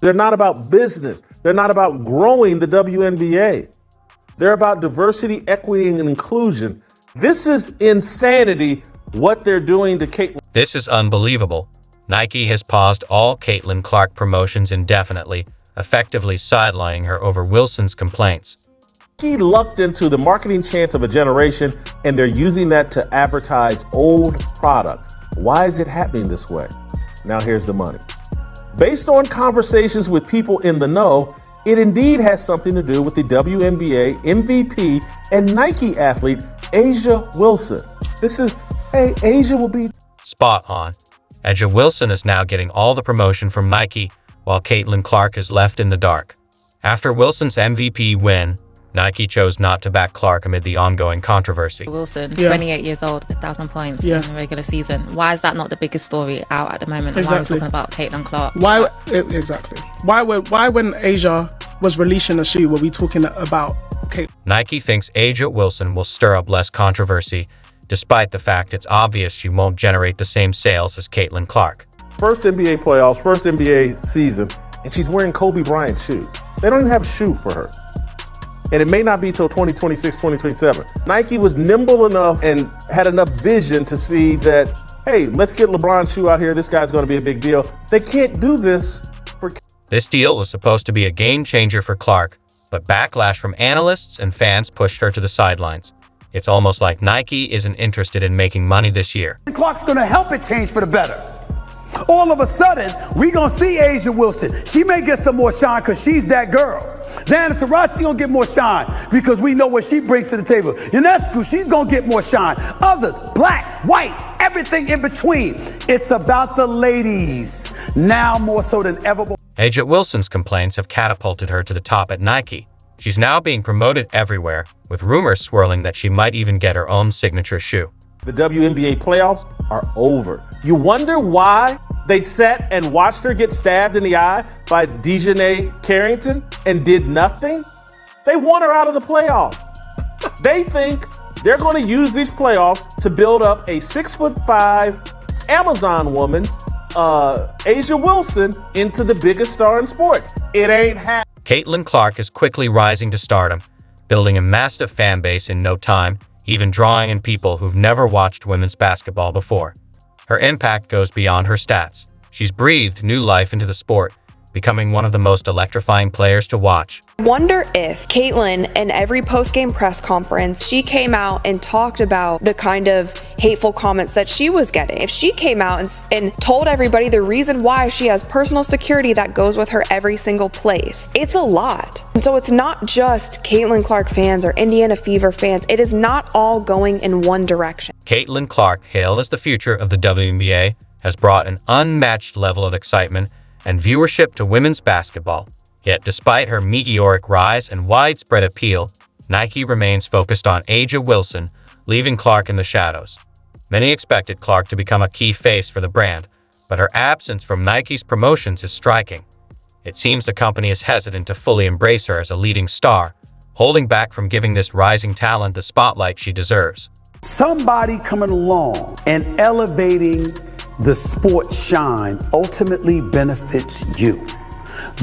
They're not about business. They're not about growing the WNBA. They're about diversity, equity, and inclusion. This is insanity, what they're doing to Caitlin. This is unbelievable. Nike has paused all Caitlin Clark promotions indefinitely, effectively sidelining her over Wilson's complaints. He lucked into the marketing chance of a generation, and they're using that to advertise old product. Why is it happening this way? Now here's the money. Based on conversations with people in the know, it indeed has something to do with the WNBA MVP and Nike athlete, jaWilson. Asia will be Spot on. jaWilson is now getting all the promotion from Nike, while Caitlin Clark is left in the dark. After Wilson's MVP win, Nike chose not to back Clark amid the ongoing controversy. Wilson, 28 years old, 1,000 points in the regular season. Why is that not the biggest story out at the moment? Exactly. Why are we talking about Caitlin Clark? Exactly. Why when Asia was releasing a shoe, were we talking about Caitlin? Nike thinks jaWilson will stir up less controversy, despite the fact it's obvious she won't generate the same sales as Caitlin Clark. first NBA playoffs, first NBA season, and she's wearing Kobe Bryant shoes. They don't even have a shoe for her. And it may not be till 2026, 2027. Nike was nimble enough and had enough vision to see that, hey, let's get LeBron's shoe out here. This guy's going to be a big deal. They can't do this for... This deal was supposed to be a game changer for Clark, but backlash from analysts and fans pushed her to the sidelines. It's almost like Nike isn't interested in making money this year. Clark's going to help it change for the better. All of a sudden, we gonna see jaWilson. She may get some more shine because she's that girl. Diana Taurasi gonna get more shine because we know what she brings to the table. Ionescu, she's gonna get more shine. Others, black, white, everything in between. It's about the ladies, now more so than ever before. jaWilson's complaints have catapulted her to the top at Nike. She's now being promoted everywhere, with rumors swirling that she might even get her own signature shoe. The WNBA playoffs are over. You wonder why they sat and watched her get stabbed in the eye by Dejanay Carrington and did nothing? They want her out of the playoffs. They think they're going to use these playoffs to build up a 6'5" Amazon woman, jaWilson, into the biggest star in sports. It ain't happening. Caitlin Clark is quickly rising to stardom, building a massive fan base in no time, even drawing in people who've never watched women's basketball before. Her impact goes beyond her stats. She's breathed new life into the sport, becoming one of the most electrifying players to watch. Wonder if Caitlin, in every post-game press conference, she came out and talked about the kind of hateful comments that she was getting. If she came out and told everybody the reason why she has personal security that goes with her every single place, it's a lot. And so it's not just Caitlin Clark fans or Indiana Fever fans. It is not all going in one direction. Caitlin Clark, hailed as the future of the WNBA, has brought an unmatched level of excitement and viewership to women's basketball. Yet despite her meteoric rise and widespread appeal, Nike remains focused on jaWilson, leaving Clark in the shadows. Many expected Clark to become a key face for the brand, but her absence from Nike's promotions is striking. It seems the company is hesitant to fully embrace her as a leading star, holding back from giving this rising talent the spotlight she deserves. Somebody coming along and elevating the sport shine ultimately benefits you.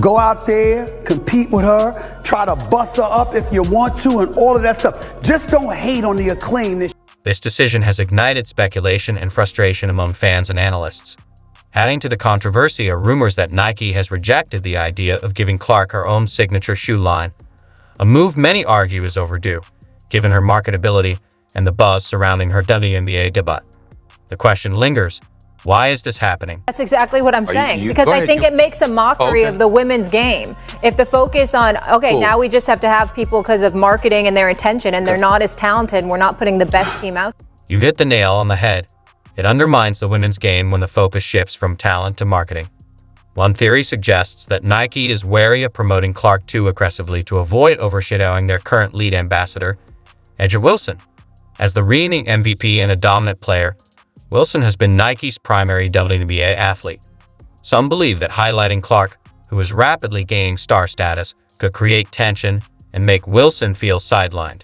Go out there, compete with her, try to bust her up if you want to, and all of that stuff. Just don't hate on the acclaim. This decision has ignited speculation and frustration among fans and analysts. Adding to the controversy are rumors that Nike has rejected the idea of giving Clark her own signature shoe line, a move many argue is overdue, given her marketability and the buzz surrounding her WNBA debut. The question lingers: why is this happening? That's exactly what I'm saying, because I think it makes a mockery of the women's game. If the focus on, now we just have to have people because of marketing and their attention, and they're not as talented, and we're not putting the best team out. You hit the nail on the head. It undermines the women's game when the focus shifts from talent to marketing. One theory suggests that Nike is wary of promoting Clark too aggressively to avoid overshadowing their current lead ambassador, jaWilson. As the reigning MVP and a dominant player, Wilson has been Nike's primary WNBA athlete. Some believe that highlighting Clark, who is rapidly gaining star status, could create tension and make Wilson feel sidelined.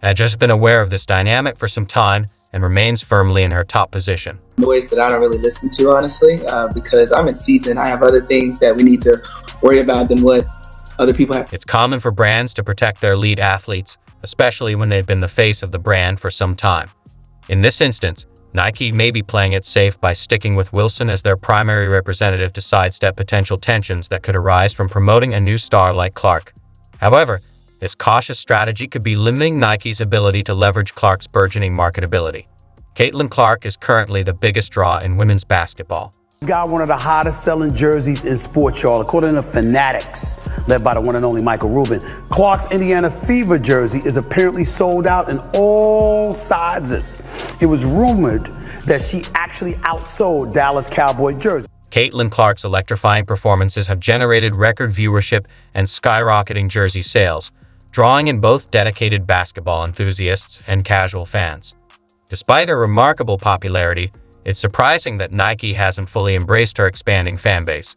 I've just been aware of this dynamic for some time and remains firmly in her top position. Noise that I don't really listen to, honestly, because I'm in season. I have other things that we need to worry about than what other people have. It's common for brands to protect their lead athletes, especially when they've been the face of the brand for some time. In this instance, Nike may be playing it safe by sticking with Wilson as their primary representative to sidestep potential tensions that could arise from promoting a new star like Clark. However, this cautious strategy could be limiting Nike's ability to leverage Clark's burgeoning marketability. Caitlin Clark is currently the biggest draw in women's basketball. Got one of the hottest selling jerseys in sports, y'all, according to Fanatics, led by the one and only Michael Rubin. Clark's Indiana Fever jersey is apparently sold out in all sizes. It was rumored that she actually outsold Dallas Cowboy jersey. Caitlin Clark's electrifying performances have generated record viewership and skyrocketing jersey sales, drawing in both dedicated basketball enthusiasts and casual fans. Despite her remarkable popularity, it's surprising that Nike hasn't fully embraced her expanding fanbase.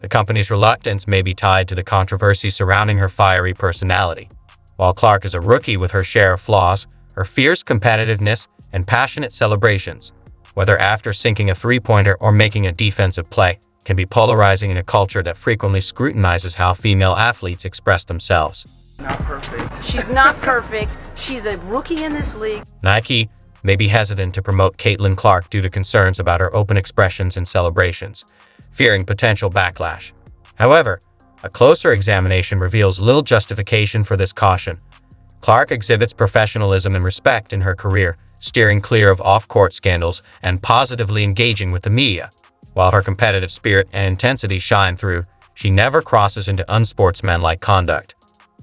The company's reluctance may be tied to the controversy surrounding her fiery personality. While Clark is a rookie with her share of flaws, her fierce competitiveness and passionate celebrations, whether after sinking a three-pointer or making a defensive play, can be polarizing in a culture that frequently scrutinizes how female athletes express themselves. Not perfect. She's not perfect. She's a rookie in this league. Nike may be hesitant to promote Caitlin Clark due to concerns about her open expressions and celebrations, fearing potential backlash. However, a closer examination reveals little justification for this caution. Clark exhibits professionalism and respect in her career, steering clear of off-court scandals and positively engaging with the media. While her competitive spirit and intensity shine through, she never crosses into unsportsmanlike conduct.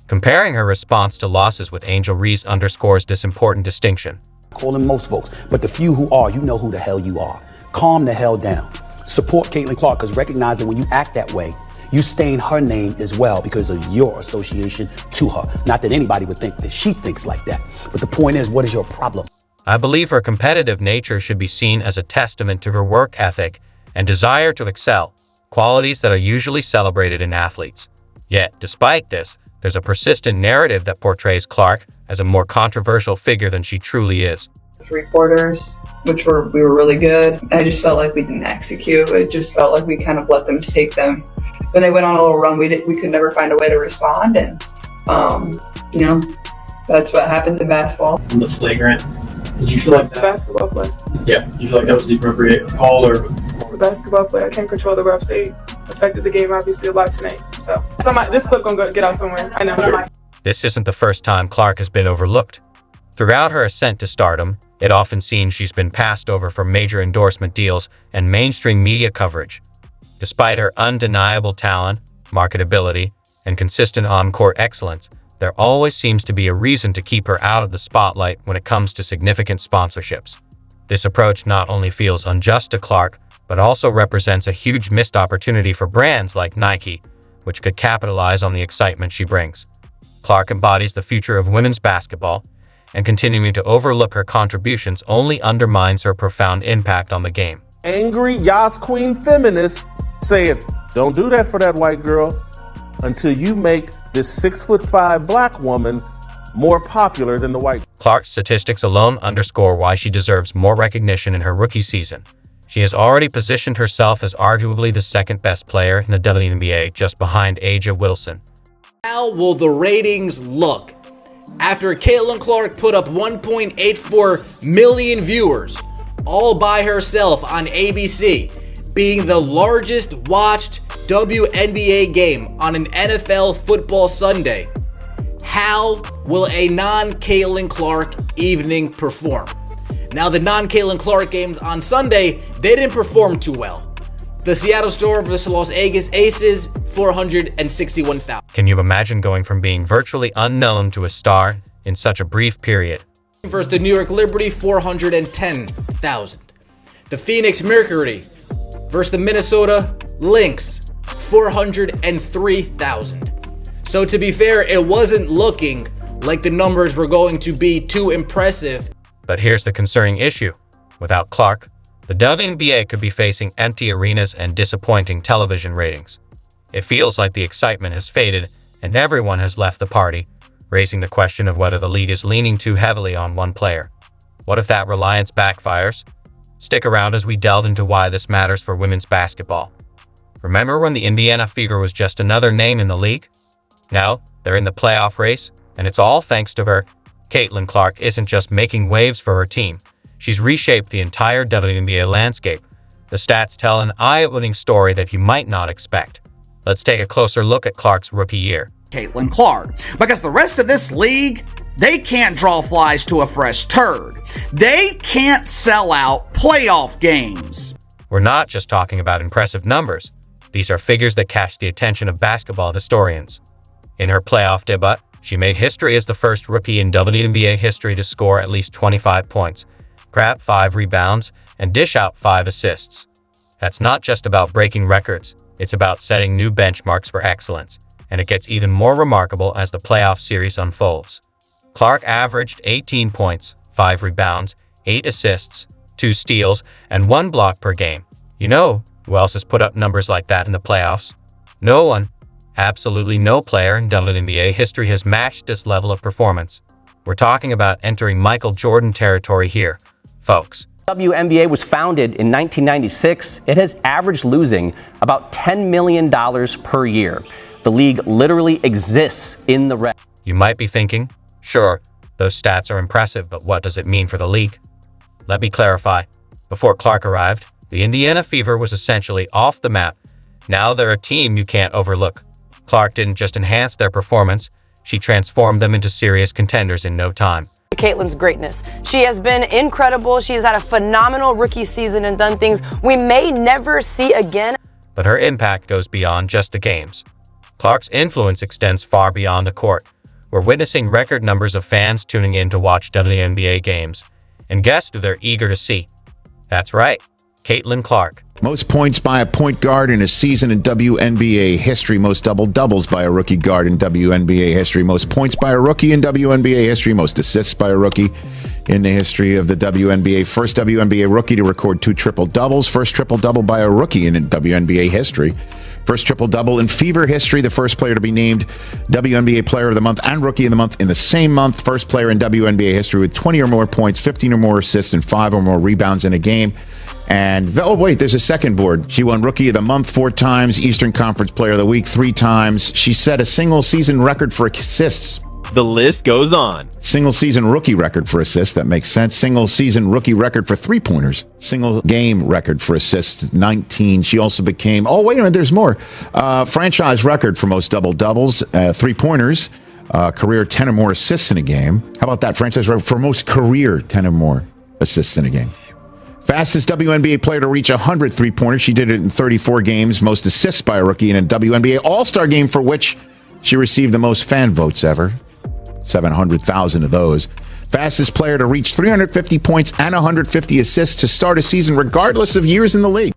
Comparing her response to losses with Angel Reese underscores this important distinction. Calling most folks, but the few who are, you know who the hell you are. Calm the hell down. Support Caitlin Clark, because recognize that when you act that way, you stain her name as well because of your association to her. Not that anybody would think that she thinks like that, but the point is, what is your problem? I believe her competitive nature should be seen as a testament to her work ethic and desire to excel, qualities that are usually celebrated in athletes. Yet, despite this, there's a persistent narrative that portrays Clark as a more controversial figure than she truly is. 3 quarters, we were really good. I just felt like we didn't execute. It just felt like we kind of let them take them. When they went on a little run, we could never find a way to respond, and that's what happens in basketball. The flagrant. Did you feel like that? Basketball play. Yeah. You feel like that was the appropriate call, or? It's a basketball play. I can't control the refs. They affected the game obviously a lot tonight. So this clip gonna get out somewhere. I know. Sure. This isn't the first time Clark has been overlooked. Throughout her ascent to stardom, it often seems she's been passed over for major endorsement deals and mainstream media coverage. Despite her undeniable talent, marketability, and consistent on-court excellence, there always seems to be a reason to keep her out of the spotlight when it comes to significant sponsorships. This approach not only feels unjust to Clark, but also represents a huge missed opportunity for brands like Nike, which could capitalize on the excitement she brings. Clark embodies the future of women's basketball, and continuing to overlook her contributions only undermines her profound impact on the game. Angry Yas Queen feminists saying, don't do that for that white girl until you make this 6'5" black woman more popular than the white. Clark's statistics alone underscore why she deserves more recognition in her rookie season. She has already positioned herself as arguably the second best player in the WNBA, just behind jaWilson. How will the ratings look after Caitlin Clark put up 1.84 million viewers all by herself on ABC, being the largest watched WNBA game on an NFL football Sunday? How will a non-Caitlin Clark evening perform? Now, the non-Caitlin Clark games on Sunday, they didn't perform too well. The Seattle Storm versus Las Vegas Aces, 461,000. Can you imagine going from being virtually unknown to a star in such a brief period? Versus the New York Liberty, 410,000. The Phoenix Mercury versus the Minnesota Lynx, 403,000. So to be fair, it wasn't looking like the numbers were going to be too impressive. But here's the concerning issue. Without Clark, the WNBA could be facing empty arenas and disappointing television ratings. It feels like the excitement has faded and everyone has left the party, raising the question of whether the league is leaning too heavily on one player. What if that reliance backfires? Stick around as we delve into why this matters for women's basketball. Remember when the Indiana Fever was just another name in the league? Now, they're in the playoff race, and it's all thanks to her. Caitlin Clark isn't just making waves for her team. She's reshaped the entire WNBA landscape. The stats tell an eye-opening story that you might not expect. Let's take a closer look at Clark's rookie year. Caitlin Clark, because the rest of this league, they can't draw flies to a fresh turd. They can't sell out playoff games. We're not just talking about impressive numbers. These are figures that catch the attention of basketball historians. In her playoff debut, she made history as the first rookie in WNBA history to score at least 25 points, grab 5 rebounds, and dish out 5 assists. That's not just about breaking records, it's about setting new benchmarks for excellence, and it gets even more remarkable as the playoff series unfolds. Clark averaged 18 points, 5 rebounds, 8 assists, 2 steals, and 1 block per game. You know who else has put up numbers like that in the playoffs? No one. Absolutely no player in WNBA history has matched this level of performance. We're talking about entering Michael Jordan territory here, folks. WNBA was founded in 1996. It has averaged losing about $10 million per year. The league literally exists in the red. You might be thinking, sure, those stats are impressive, but what does it mean for the league? Let me clarify. Before Clark arrived, the Indiana Fever was essentially off the map. Now they're a team you can't overlook. Clark didn't just enhance their performance, she transformed them into serious contenders in no time. Caitlin's greatness. She has been incredible. She has had a phenomenal rookie season and done things we may never see again. But her impact goes beyond just the games. Clark's influence extends far beyond the court. We're witnessing record numbers of fans tuning in to watch WNBA games. And guess who they're eager to see? That's right, Caitlin Clark. Most points by a point guard in a season in WNBA history. Most double-doubles by a rookie guard in WNBA history. Most points by a rookie in WNBA history. Most assists by a rookie in the history of the WNBA. First WNBA rookie to record 2 triple-doubles. First triple-double by a rookie in WNBA history. First triple-double in Fever history. The first player to be named WNBA Player of the Month and Rookie of the Month in the same month. First player in WNBA history with 20 or more points, 15 or more assists, and 5 or more rebounds in a game. And, oh, wait, there's a second board. She won Rookie of the Month 4 times, Eastern Conference Player of the Week 3 times. She set a single-season record for assists. The list goes on. Single-season rookie record for assists. That makes sense. Single-season rookie record for three-pointers. Single-game record for assists, 19. She also became, oh, wait a minute, there's more. Franchise record for most double-doubles, three-pointers. Career 10 or more assists in a game. How about that? Franchise record for most career 10 or more assists in a game. Fastest WNBA player to reach 100 three-pointers. She did it in 34 games. Most assists by a rookie in a WNBA All-Star game, for which she received the most fan votes ever. 700,000 of those. Fastest player to reach 350 points and 150 assists to start a season, regardless of years in the league.